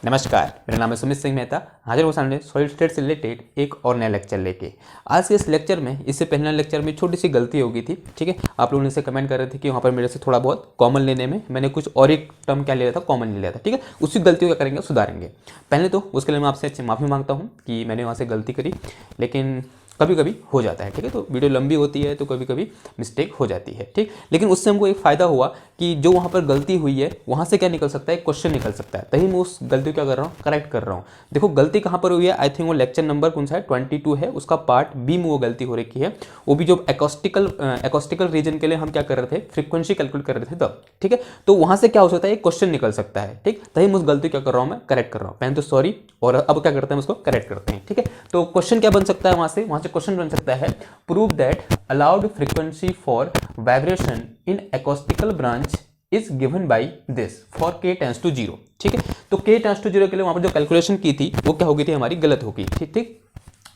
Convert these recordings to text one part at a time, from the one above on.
नमस्कार, मेरा नाम है सुमित सिंह मेहता। हाजिर हूँ सामने सॉलिड स्टेट से रिलेटेड एक और नया लेक्चर लेके। आज के इस लेक्चर में, इससे पहले लेक्चर में छोटी सी गलती हो गई थी, ठीक है। आप लोगों ने से कमेंट कर रहे थे कि वहाँ पर मेरे से थोड़ा बहुत कॉमन लेने में मैंने कुछ और एक टर्म क्या ले लिया था, कॉमन ले लिया था, ठीक है। उसी गलती को क्या करेंगे, सुधारेंगे। पहले तो उसके लिए मैं आपसे माफ़ी मांगता हूँ कि मैंने वहाँ से गलती करी, लेकिन कभी कभी हो जाता है, ठीक है। तो वीडियो लंबी होती है तो कभी कभी मिस्टेक हो जाती है, ठीक। लेकिन उससे हमको एक फ़ायदा हुआ कि जो वहाँ पर गलती हुई है वहाँ से क्या निकल सकता है, क्वेश्चन निकल सकता है। तभी मैं उस गलती को क्या कर रहा हूँ, करेक्ट कर रहा हूँ। देखो गलती कहाँ पर हुई है, आई थिंक वो लेक्चर नंबर कौन सा है, 22 है, उसका पार्ट बी में वो गलती हो रखी है। वो भी जो एकॉस्टिकल रीजन के लिए हम क्या कर रहे थे, फ्रीक्वेंसी कैलकुलेट कर रहे थे तब, ठीक है। तो वहाँ से क्या हो सकता है, एक क्वेश्चन निकल सकता है, ठीक। तभी मैं उस गलती क्या कर रहा हूँ, मैं करेक्ट कर रहा हूँ। पहले तो सॉरी, और अब क्या करते हैं, उसको करेक्ट करते हैं, ठीक है। तो क्वेश्चन क्या बन सकता है, वहाँ से क्वेश्चन बन सकता है, prove that allowed frequency for vibration in acoustical branch is given by this for k tends to 0, ठीक है। तो k tends to 0 के लिए वहां पर जो कैलकुलेशन की थी वो क्या हो गई थी, हमारी गलत हो गई, ठीक ठीक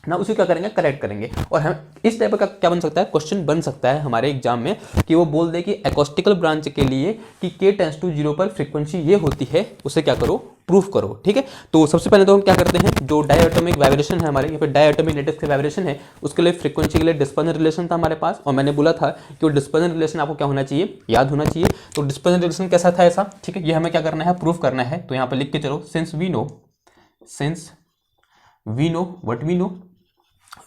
ना। उसी क्या करेंगे, करेक्ट करेंगे। और हम इस टाइप का क्या बन सकता है, क्वेश्चन बन सकता है हमारे एग्जाम में कि वो बोल दे कि एकॉस्टिकल ब्रांच के लिए कि k टेंस टू 0 पर फ्रीक्वेंसी ये होती है, उसे क्या करो, प्रूफ करो, ठीक है। तो सबसे पहले तो हम क्या करते हैं, जो डायटोमिक वाइब्रेशन है हमारे यहाँ पे, डायटोमिक नेटिव के वाइब्रेशन है, उसके लिए फ्रीक्वेंसी के लिए डिस्पर्जन रिलेशन था हमारे पास। और मैंने बोला था कि वो डिस्पर्जन रिलेशन आपको क्या होना चाहिए, याद होना चाहिए। तो डिस्पर्जन रिलेशन कैसा था, ऐसा, ठीक है। ये हमें क्या करना है, प्रूफ करना है। तो यहाँ पर लिख के चलो, since we know what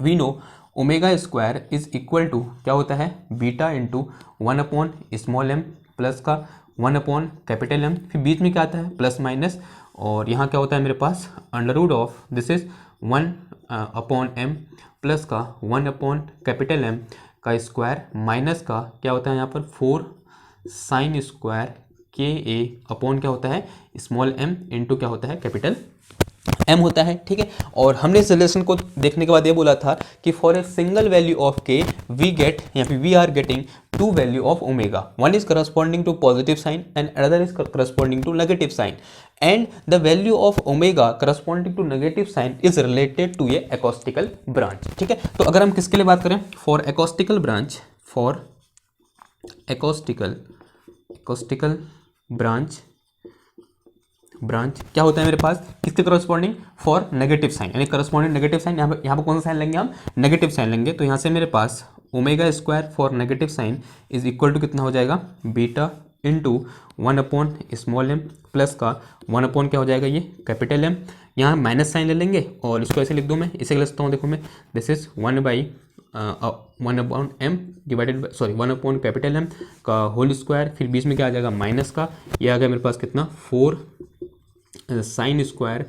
we know omega square is equal to क्या होता है, beta into 1 small m plus का 1 M, फिर बीच में क्या आता है, प्लस माइनस, और यहाँ क्या होता है मेरे पास, under root of this is 1/m plus का 1/M का स्क्वायर माइनस का क्या होता है यहाँ पर 4 साइन स्क्वायर KA अपॉन क्या होता है, स्मॉल m इंटू क्या होता है, कैपिटल m होता है, ठीक है। और हमने इस रिलेशन को देखने के बाद ये बोला था कि for a single value of k we get या फिर we are getting two value of omega, one is corresponding to positive sign and other is corresponding to negative sign, and the value of omega corresponding to negative sign is related to a acoustical branch, ठीक है। तो अगर हम किसके लिए बात करें, for acoustical branch, for acoustical branch क्या होता है मेरे पास, किसके करस्पॉन्डिंग, फॉर नेगेटिव साइन, यानी करस्पॉन्डिंग नेगेटिव साइन। यहाँ पर कौन सा साइन लेंगे हम, नेगेटिव साइन लेंगे। तो यहाँ से मेरे पास omega square for negative sign is equal to कितना हो जाएगा, beta into 1 small m plus का 1 क्या हो जाएगा, ये कैपिटल M। यहाँ माइनस साइन ले लेंगे और इसको ऐसे लिख दूँ, मैं इसे लिख सकता हूँ, देखो मैं, this is 1/M divided by, sorry 1/M का होल स्क्वायर, फिर बीच में क्या आ जाएगा, माइनस का, ये आ गया मेरे पास कितना, 4 साइन स्क्वायर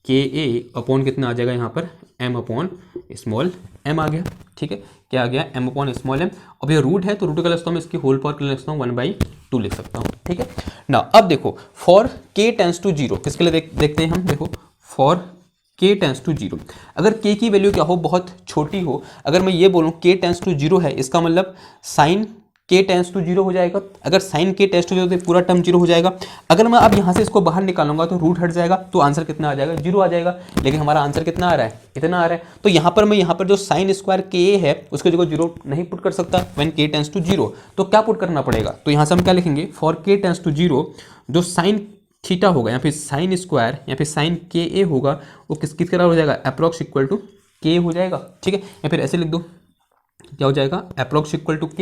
KA अपॉन कितना आ जाएगा यहाँ पर, M अपॉन स्मॉल m आ गया, ठीक है। क्या आ गया, M अपॉन स्मॉल m। अब ये रूट है तो रूट का लिख सकता हूँ मैं, इसकी होल पावर के लिए लिख सकता हूँ 1/2 लिख सकता हूँ, ठीक है ना। अब देखो फॉर k टेंस टू 0, किसके लिए देखते हैं हम, देखो फॉर k टेंस टू 0, अगर k की वैल्यू क्या हो, बहुत छोटी हो, अगर मैं ये बोलूँ k टेंस टू 0 है, इसका मतलब साइन k टेंस टू 0 हो जाएगा। अगर साइन k टेंस टू 0 तो पूरा टर्म 0 हो जाएगा। अगर मैं अब यहाँ से इसको बाहर निकालूंगा तो रूट हट जाएगा, तो आंसर कितना आ जाएगा, 0 आ जाएगा। लेकिन हमारा आंसर कितना आ रहा है, इतना आ रहा है। तो यहाँ पर मैं यहाँ पर जो साइन स्क्वायर KA है उसको जगह 0 नहीं पुट कर सकता, व्हेन k टेंस टू 0, तो क्या पुट करना पड़ेगा, तो यहाँ से हम क्या लिखेंगे, फॉर k टेंस टू 0 जो साइन थीटा होगा या फिर साइन स्क्वायर या फिर साइन KA होगा, वो किस तरह हो जाएगा, अप्रॉक्स इक्वल टू k हो जाएगा, ठीक है। या फिर ऐसे लिख दो, क्या हो जाएगा, approx equal to k,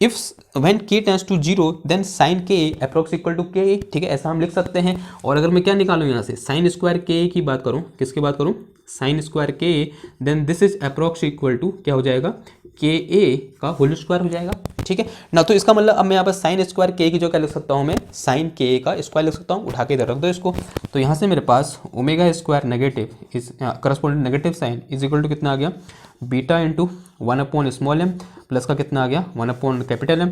if when k tends to 0 then sine k approx equal to k, ठीक है, ऐसा हम लिख सकते हैं। और अगर मैं क्या निकालूं यहाँ से, साइन स्क्वायर k की बात करूँ, किसकी बात करूँ, sine square k, then this is approx equal to क्या हो जाएगा, KA का होल स्क्वायर हो जाएगा, ठीक है ना। तो इसका मतलब अब मैं यहाँ पर साइन स्क्वायर k की जो क्या लिख सकता हूँ, मैं साइन KA का स्क्वायर लिख सकता हूँ, उठा के इधर रख दो इसको। तो यहाँ से मेरे पास omega square negative is corresponding negative sign is equal to कितना आ गया, beta into 1 small m plus का कितना आ गया, 1 M,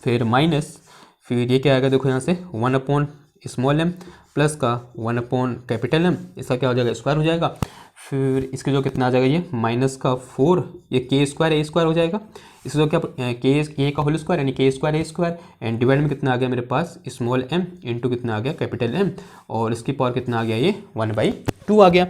फिर माइनस, फिर ये क्या आएगा, देखो यहाँ से 1 स्मॉल m प्लस का 1 M, इसका क्या हो जाएगा, स्क्वायर हो जाएगा। फिर इसके जो कितना आ जाएगा, ये माइनस का 4, ये k स्क्वायर a स्क्वायर हो जाएगा। इसके जो क्या k का होल स्क्वायर यानी k square a square, and divide में कितना आ गया मेरे पास, स्मॉल m इंटू कितना आ गया, कैपिटल M, और इसकी पावर कितना आ गया, ये 1/2 आ गया।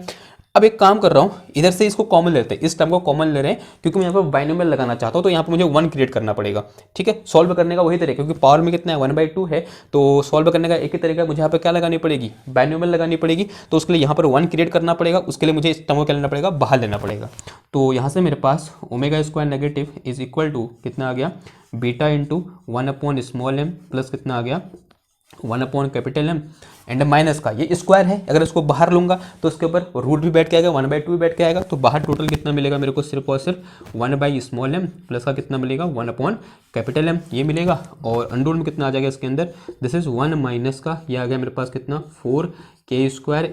अब एक काम कर रहा हूँ, इधर से इसको कॉमन लेते हैं, इस टर्म को कॉमन ले रहे हैं क्योंकि मैं यहाँ पर बाइनोमियल लगाना चाहता हूँ, तो यहाँ पर मुझे 1 क्रिएट करना पड़ेगा। ठीक है, सॉल्व करने का वही तरीका, क्योंकि पावर में कितना है 1/2 है, तो सॉल्व करने का एक ही तरीका, मुझे यहाँ पर क्या लगानी पड़ेगी, बाइनोमियल लगानी पड़ेगी। तो उसके लिए यहाँ पर 1 क्रिएट करना पड़ेगा, उसके लिए मुझे इस टर्म को क्या लेना पड़ेगा, बाहर लेना पड़ेगा। तो यहाँ से मेरे पास ओमेगा² नेगेटिव इज इक्वल टू कितना आ गया, बीटा इंटू 1/m प्लस कितना आ गया 1/M एंड माइनस का ये स्क्वायर है, अगर इसको बाहर लूंगा तो इसके ऊपर रूट भी बैठ के आएगा, 1/2 भी बैठ के आएगा, तो बाहर टोटल कितना मिलेगा मेरे को, सिर्फ और सिर्फ 1/m प्लस का कितना मिलेगा 1/M ये मिलेगा। और अंडर में कितना आ जाएगा इसके अंदर, दिस इज 1 माइनस का ये आ गया मेरे पास कितना 4k²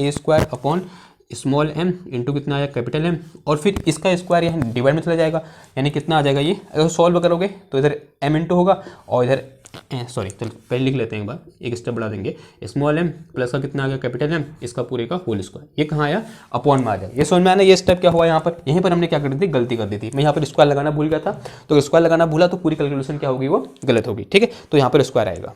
a² upon small m into कितना आया कैपिटल M, और फिर इसका स्क्वायर यहाँ डिवाइड में चला जाएगा, यानी कितना आ जाएगा ये, अगर सॉल्व करोगे तो इधर m इंटू होगा और इधर सॉरी चल पहले लिख लेते हैं एक बार, एक स्टेप बढ़ा देंगे, स्मॉल m प्लस का कितना आ गया कैपिटल M, इसका पूरे का होल स्क्वायर, ये कहाँ आया अपॉन में आ जाएगा। ये समझ में आना, ये स्टेप क्या हुआ यहाँ पर, यहीं पर हमने क्या कर दी थी, गलती कर दी थी, मैं यहाँ पर स्क्वायर लगाना भूल गया था, तो स्क्वायर लगाना भूला तो पूरी कैलकुलेशन क्या होगी, वो गलत होगी। ठीक है, तो यहाँ पर स्क्वायर आएगा।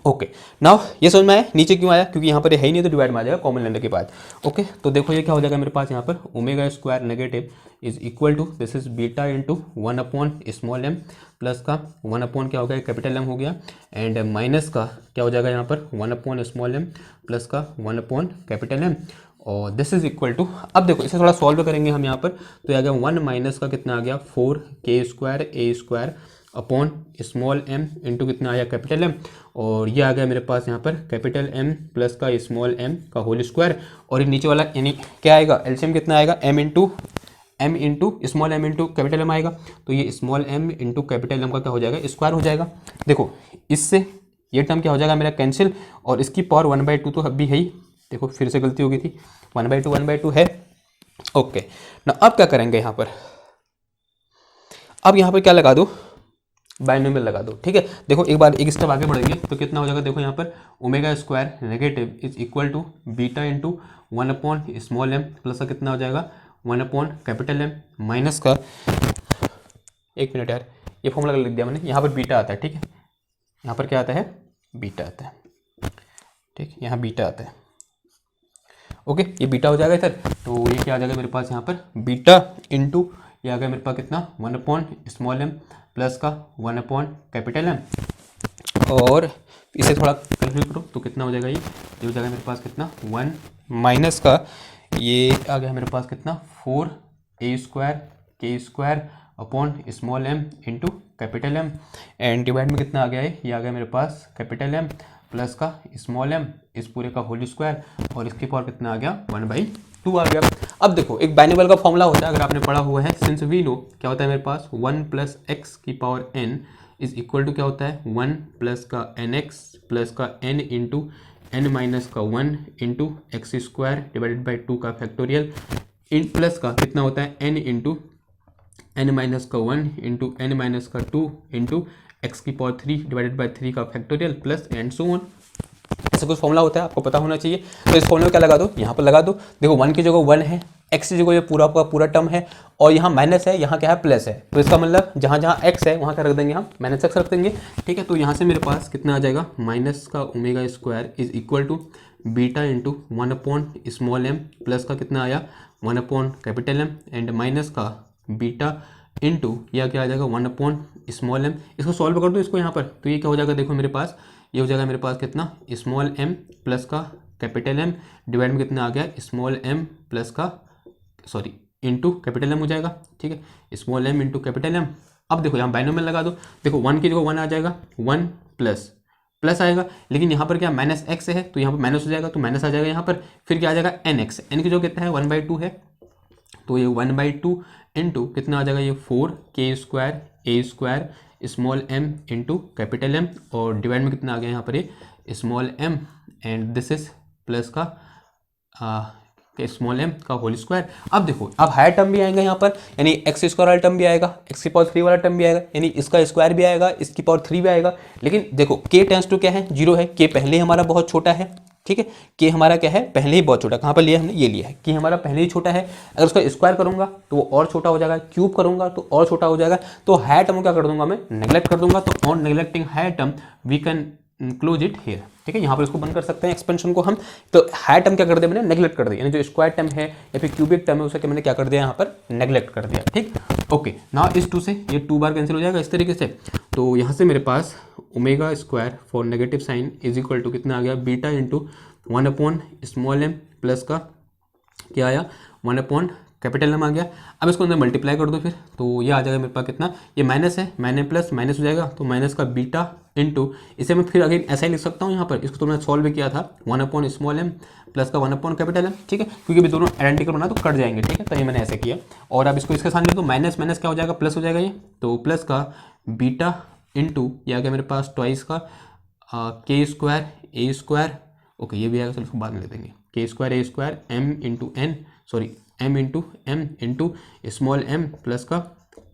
ओके नाउ ये समझ में आया, नीचे क्यों आया, क्योंकि यहाँ पर ये है ही नहीं तो डिवाइड में आ जाएगा कॉमन लेने के बाद। ओके तो देखो ये क्या हो जाएगा मेरे पास यहाँ पर ओमेगा² negative is equal to this is beta into 1/m plus का 1/ क्या हो गया कैपिटल M हो गया, एंड माइनस का क्या हो जाएगा यहाँ पर 1/m प्लस का 1/ कैपिटल M, और दिस इज इक्वल टू, अब देखो इसे थोड़ा सॉल्व करेंगे हम यहाँ पर, तो ये आ गया 1 माइनस का कितना आ गया 4k² a² upon small m into कितना आया कैपिटल M, और ये आ गया मेरे पास यहाँ पर कैपिटल M प्लस का स्मॉल m का होल स्क्वायर, और ये नीचे वाला यानी क्या आएगा एलसीएम कितना आएगा m into small m into capital M आएगा, तो ये small m into capital M का क्या हो जाएगा स्क्वायर हो जाएगा। देखो इससे ये टर्म क्या हो जाएगा मेरा कैंसिल, और इसकी पावर 1/2 तो अभी है ही, देखो फिर से गलती हो गई थी, 1/2 है। ओके ना अब क्या करेंगे यहाँ पर, अब यहाँ पर क्या लगा दो, बाइनोमियल लगा दो। ठीक है, देखो एक बार एक स्टेप आगे बढ़ेंगे तो कितना हो जाएगा, देखो यहाँ पर ओमेगा² negative is equal to beta into 1/स्मॉल m प्लस का कितना हो जाएगा 1/ कैपिटल M माइनस का, एक मिनट यार ये फॉर्मूला लिख दिया मैंने, यहाँ पर बीटा आता है। ठीक है, यहाँ पर क्या आता है, बीटा आता है। ठीक, यहाँ बीटा आता है। ओके ये बीटा हो जाएगा इधर, तो ये क्या आ जाएगा मेरे पास यहाँ पर बीटा इंटू ये आ गया मेरे पास कितना 1/स्मॉल m प्लस का 1/ कैपिटल M, और इसे थोड़ा कैलकुलेट करो तो कितना हो जाएगा, ये हो जाएगा मेरे पास कितना 1 माइनस का ये आ गया मेरे पास कितना 4a² k² upon small m into capital M, and divide में कितना आ गया है, ये आ गया मेरे पास कैपिटल M प्लस का स्मॉल m इस पूरे का होल स्क्वायर, और इसकी पावर कितना आ गया 1/2 आ गया। अब देखो एक बाइनोमियल का फॉर्मूला होता है, अगर आपने पढ़ा हुआ है, सिंस वी नो क्या होता है मेरे पास 1 प्लस एक्स की power n is equal to क्या होता है 1 प्लस का nx प्लस का n इंटू n माइनस का 1 into x square divided by 2 का फैक्टोरियल, इन प्लस का कितना होता है n इंटू n माइनस का 1 इंटू n माइनस का 2 इंटू एक्स की पावर 3 डिवाइडेड बाई 3 का factorial plus and so on. ऐसा कुछ फॉर्मूला होता है, आपको पता होना चाहिए। तो इस फॉर्मूले में क्या लगा दो, यहाँ पर लगा दो, देखो 1 की जगह 1 है, x की जगह ये पूरा का पूरा टर्म है, और यहाँ माइनस है, यहाँ क्या है प्लस है, तो इसका मतलब जहाँ जहाँ x है वहाँ क्या रख देंगे हम माइनस x रख देंगे। ठीक है, तो यहाँ से मेरे पास कितना आ जाएगा माइनस का ओमेगा² is equal to beta into 1/स्मॉल m प्लस का कितना आया 1/ कैपिटल M, एंड माइनस का बीटा इंटू यह क्या आ जाएगा 1/स्मॉल m। इसको सॉल्व कर दो इसको यहाँ पर, तो ये क्या हो जाएगा, देखो मेरे पास ये हो जाएगा मेरे पास कितना स्मॉल m प्लस का कैपिटल M डिवाइड में कितना आ गया स्मॉल m प्लस का सॉरी इंटू कैपिटल M हो जाएगा। ठीक है, small m into capital M। अब देखो यहाँ बाइनोमियल लगा दो, देखो 1 की जगह 1 आ जाएगा, 1 प्लस आएगा, लेकिन यहाँ पर क्या माइनस x है तो यहाँ पर माइनस हो जाएगा, तो माइनस आ जाएगा यहाँ पर, फिर क्या आ जाएगा nx, n की जो कितना है 1/2 है, तो ये 1/2 इंटू कितना आ जाएगा ये 4k² a² small m into capital M, और डिवाइड में कितना आ गया यहाँ पर ये small m, and this is plus का स्मॉल m का होल स्क्वायर। अब देखो अब हायर टर्म भी आएगा यहाँ पर, यानी x² वाला टर्म भी आएगा, x की पावर 3 वाला टर्म भी आएगा, यानी इसका स्क्वायर भी आएगा, इसकी पावर 3 भी आएगा। लेकिन देखो k टेंस टू क्या है 0 है, k पहले ही हमारा बहुत छोटा है। ठीक है, k हमारा क्या है पहले ही बहुत छोटा, कहाँ पर लिया हमने ये लिया है, k हमारा पहले ही छोटा है, अगर उसका स्क्वायर करूंगा तो वो और छोटा हो जाएगा, क्यूब करूंगा तो और छोटा हो जाएगा, तो हायर टर्म क्या कर दूंगा मैं नेग्लेक्ट कर दूंगा। तो on neglecting higher term we can close it here. ठीक है, यहाँ पर इसको बंद कर सकते हैं एक्सपेंशन को हम। तो हायर टर्म क्या कर दिया मैंने, नेगलेक्ट कर दिया, यानी जो स्क्वायर टर्म है या फिर क्यूबिक टर्म है उसे मैंने क्या कर दिया यहाँ पर, नेगलेक्ट कर दिया। ठीक, ओके। नाउ इस 2 से ये 2 बार कैंसिल हो जाएगा इस तरीके से। तो यहाँ से मेरे पास omega square for negative sign is equal to कितना आ गया, बीटा इंटू 1/m प्लस का क्या आया, 1/ कैपिटल एम आ गया। अब इसको अंदर मल्टीप्लाई कर दो फिर, तो ये आ जाएगा मेरे पास कितना, ये माइनस है, मैंने प्लस माइनस हो जाएगा, तो माइनस का बीटा इंटू, इसे मैं फिर अगेन ऐसा ही लिख सकता हूँ यहाँ पर, इसको तो मैंने सॉल्व भी किया था, 1/m प्लस का 1/कैपिटल एम। ठीक है, क्योंकि भी दोनों आइडेंटिकल बना तो कट जाएंगे। ठीक है, तो ये मैंने ऐसे किया। और अब इसको इसके साथ लिख दो, माइनस माइनस क्या हो जाएगा, प्लस हो जाएगा ये, तो प्लस का बीटा इंटू ये आ गया मेरे पास ट्वाइस का के स्क्वायर ए स्क्वायर, ओके ये भी आएगा, चलो इसको बाद में ले देंगे, k square a square m into m into small m plus का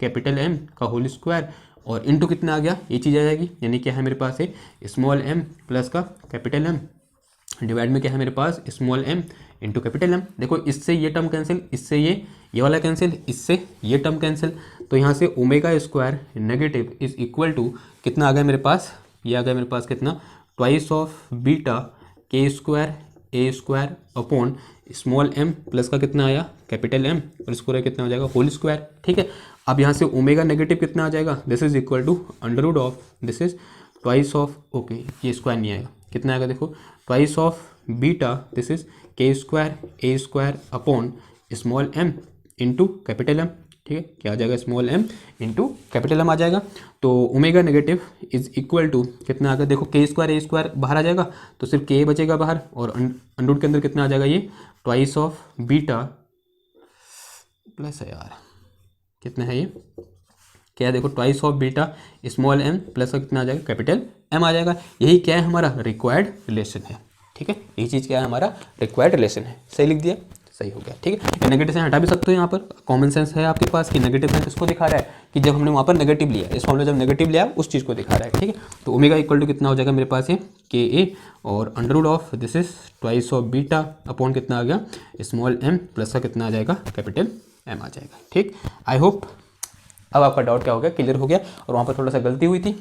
कैपिटल एम का होल स्क्वायर, और इंटू कितना आ गया, ये चीज़ आ जाएगी, यानी क्या है मेरे पास है स्मॉल एम प्लस का कैपिटल एम, डिवाइड में क्या है मेरे पास small m into capital M. देखो इससे ये टर्म कैंसिल, इससे ये वाला कैंसिल, इससे ये टर्म कैंसिल, तो यहाँ से omega square negative is equal to कितना आ गया मेरे पास, ये आ गया मेरे पास कितना, twice of beta k square a square upon small m plus का कितना आया कैपिटल एम, और स्क्वायर कितना हो जाएगा होल स्क्वायर। ठीक है, अब यहाँ से ओमेगा नेगेटिव कितना आ जाएगा, this is equal to under root of, this is twice of, okay ये स्क्वायर नहीं आएगा, कितना आएगा देखो, twice of beta this is k square a square upon small m into capital M. ठीक है, क्या आ जाएगा, small m into capital M आ जाएगा। तो omega negative is equal to कितना आ गया, देखो के स्क्वायर ए स्क्वायर बाहर आ जाएगा, तो सिर्फ के बचेगा बाहर, और अंडर के अंदर कितना आ जाएगा, ये ट्वाइस ऑफ बीटा प्लस है यार, कितना है ये, क्या है देखो, twice of beta small m plus का कितना आ जाएगा कैपिटल एम आ जाएगा। यही क्या है हमारा रिक्वायर्ड रिलेशन है। ठीक है, यही चीज़ क्या है हमारा रिक्वायर्ड रिलेशन है। सही लिख दिया, सही हो गया। ठीक है, नेगेटिव साइन हटा भी सकते हो, यहाँ पर कॉमन सेंस है आपके पास कि नेगेटिव साइन किसको दिखा रहा है, कि जब हमने वहाँ पर नेगेटिव लिया, इस फॉर्मूले जब नेगेटिव लिया उस चीज़ को दिखा रहा है। ठीक है, तो ओमेगा इक्वल टू कितना हो जाएगा मेरे पास, ये के ए और under root of this is twice of beta upon कितना आ गया स्मॉल एम प्लस का कितना आ जाएगा कैपिटल एम आ जाएगा। ठीक, आई होप अब आपका डाउट क्या हो गया, क्लियर हो गया, और वहाँ पर थोड़ा सा गलती हुई थी,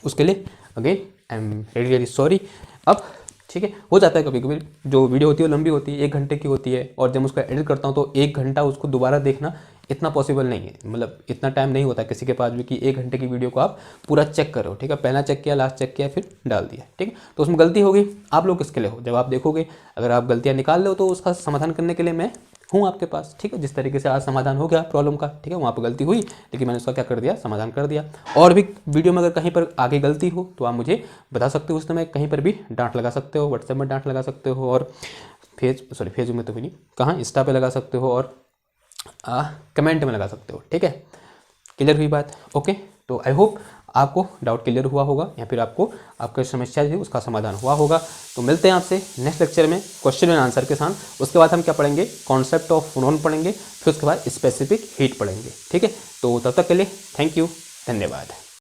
उसके लिए again I am really sorry. अब ठीक है, हो जाता है कभी कभी, जो वीडियो होती है वो लंबी होती है, 1 घंटे की होती है, और जब उसका एडिट करता हूँ तो 1 घंटा उसको दोबारा देखना इतना पॉसिबल नहीं है, मतलब इतना टाइम नहीं होता किसी के पास भी कि 1 घंटे की वीडियो को आप पूरा चेक करो। ठीक है, पहला चेक किया, लास्ट चेक किया, फिर डाल दिया। ठीक है, तो उसमें गलती होगी, आप लोग किसके लिए हो, जब आप देखोगे अगर आप गलतियाँ निकाल लो तो उसका समाधान करने के लिए मैं हूँ आपके पास। ठीक है, जिस तरीके से आज समाधान हो गया प्रॉब्लम का, ठीक है, वहाँ पर गलती हुई लेकिन मैंने उसका क्या कर दिया, समाधान कर दिया। और भी वीडियो में अगर कहीं पर आगे गलती हो तो आप मुझे बता सकते हो, उस समय कहीं पर भी डांट लगा सकते हो, व्हाट्सएप में डांट लगा सकते हो, और फेसबुक में तो भी नहीं, कहाँ इंस्टा पे लगा सकते हो, और कमेंट में लगा सकते हो। ठीक है, क्लियर हुई बात, ओके। तो आई होप आपको डाउट क्लियर हुआ होगा, या फिर आपको आपका समस्या थी उसका समाधान हुआ होगा। तो मिलते हैं आपसे नेक्स्ट लेक्चर में क्वेश्चन एंड आंसर के साथ। उसके बाद हम क्या पढ़ेंगे, कॉन्सेप्ट ऑफ फोनोन पढ़ेंगे, फिर उसके बाद स्पेसिफिक हीट पढ़ेंगे। ठीक है, तो तब तक के लिए थैंक यू, धन्यवाद।